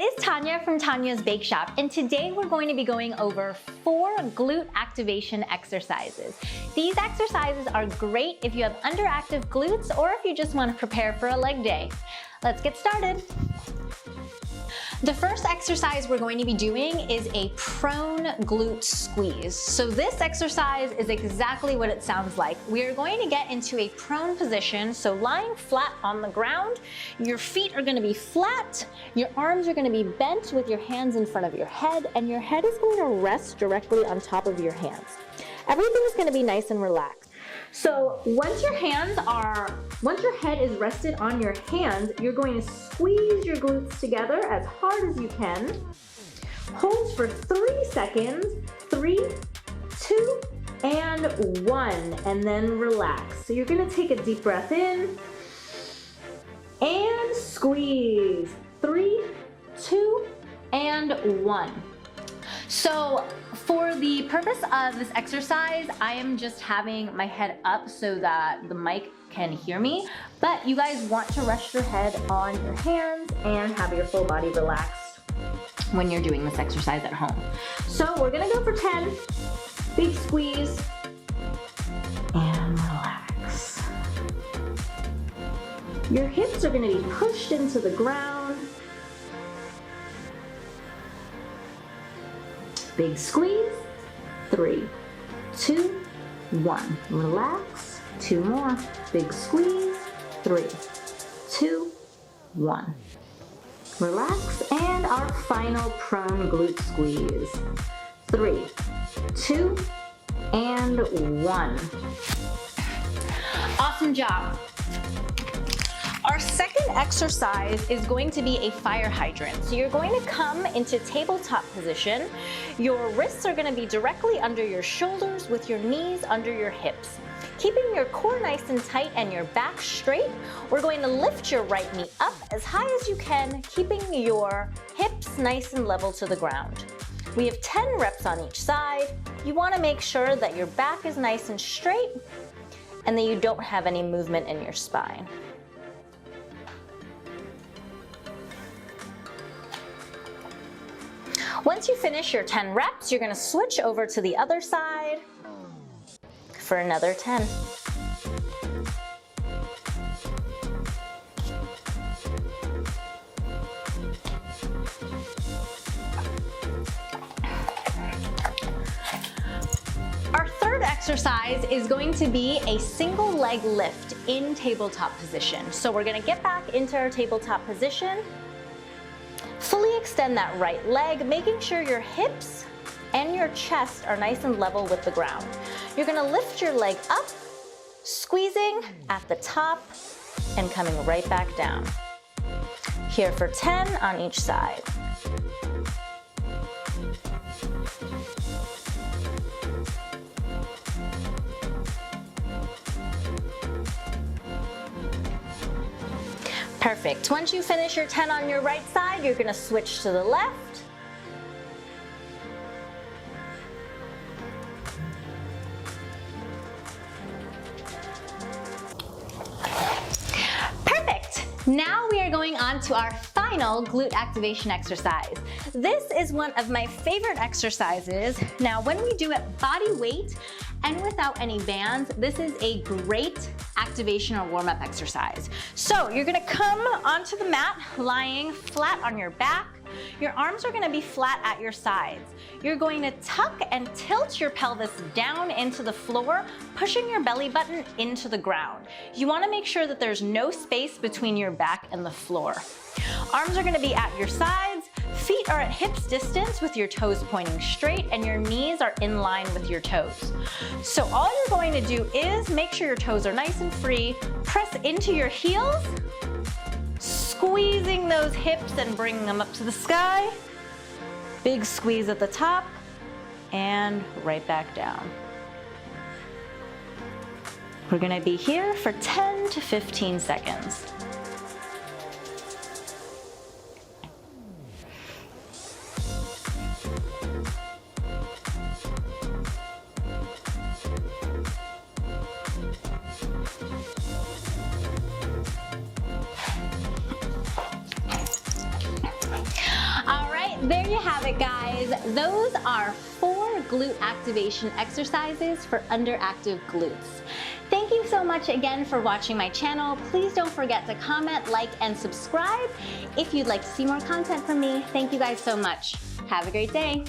is Tonya from Tonya's Bakeshop, and today we're going to be going over 4 glute activation exercises. These exercises are great if you have underactive glutes or if you just want to prepare for a leg day. Let's get started. The first exercise we're going to be doing is a prone glute squeeze. So this exercise is exactly what it sounds like. We are going to get into a prone position, so lying flat on the ground. Your feet are going to be flat, your arms are going to be bent with your hands in front of your head, and your head is going to rest directly on top of your hands. Everything is going to be nice and relaxed. So once your head is rested on your hands, you're going to squeeze your glutes together as hard as you can. Hold for 3 seconds, 3, 2, and 1, and then relax. So you're gonna take a deep breath in, and squeeze, 3, 2, and 1. So for the purpose of this exercise, I am just having my head up so that the mic can hear me, but you guys want to rest your head on your hands and have your full body relaxed when you're doing this exercise at home. So we're gonna go for 10, big squeeze, and relax. Your hips are gonna be pushed into the ground. Big squeeze, 3, 2, 1. Relax, 2 more. Big squeeze, 3, 2, 1. Relax, and our final prone glute squeeze. 3, 2, and 1. Awesome job. Our second exercise is going to be a fire hydrant. So you're going to come into tabletop position. Your wrists are going to be directly under your shoulders with your knees under your hips. Keeping your core nice and tight and your back straight, we're going to lift your right knee up as high as you can, keeping your hips nice and level to the ground. We have 10 reps on each side. You want to make sure that your back is nice and straight and that you don't have any movement in your spine. Once you finish your 10 reps, you're going to switch over to the other side for another 10. Our third exercise is going to be a single leg lift in tabletop position. So we're going to get back into our tabletop position. Fully extend that right leg, making sure your hips and your chest are nice and level with the ground. You're gonna lift your leg up, squeezing at the top and coming right back down. Here for 10 on each side. Perfect. Once you finish your 10 on your right side, you're going to switch to the left. Perfect. Now we are going on to our final glute activation exercise. This is one of my favorite exercises. Now, when we do it body weight and without any bands, this is a great activation or warm-up exercise. So you're gonna come onto the mat, lying flat on your back. Your arms are gonna be flat at your sides. You're going to tuck and tilt your pelvis down into the floor, pushing your belly button into the ground. You wanna make sure that there's no space between your back and the floor. Arms are gonna be at your sides, feet are at hips distance with your toes pointing straight, and your knees are in line with your toes. So all you're going to do is make sure your toes are nice and free, press into your heels, squeezing those hips and bringing them up to the sky. Big squeeze at the top, and right back down. We're gonna be here for 10 to 15 seconds. There you have it, guys. Those are 4 glute activation exercises for underactive glutes. Thank you so much again for watching my channel. Please don't forget to comment, like, and subscribe if you'd like to see more content from me. Thank you guys so much. Have a great day.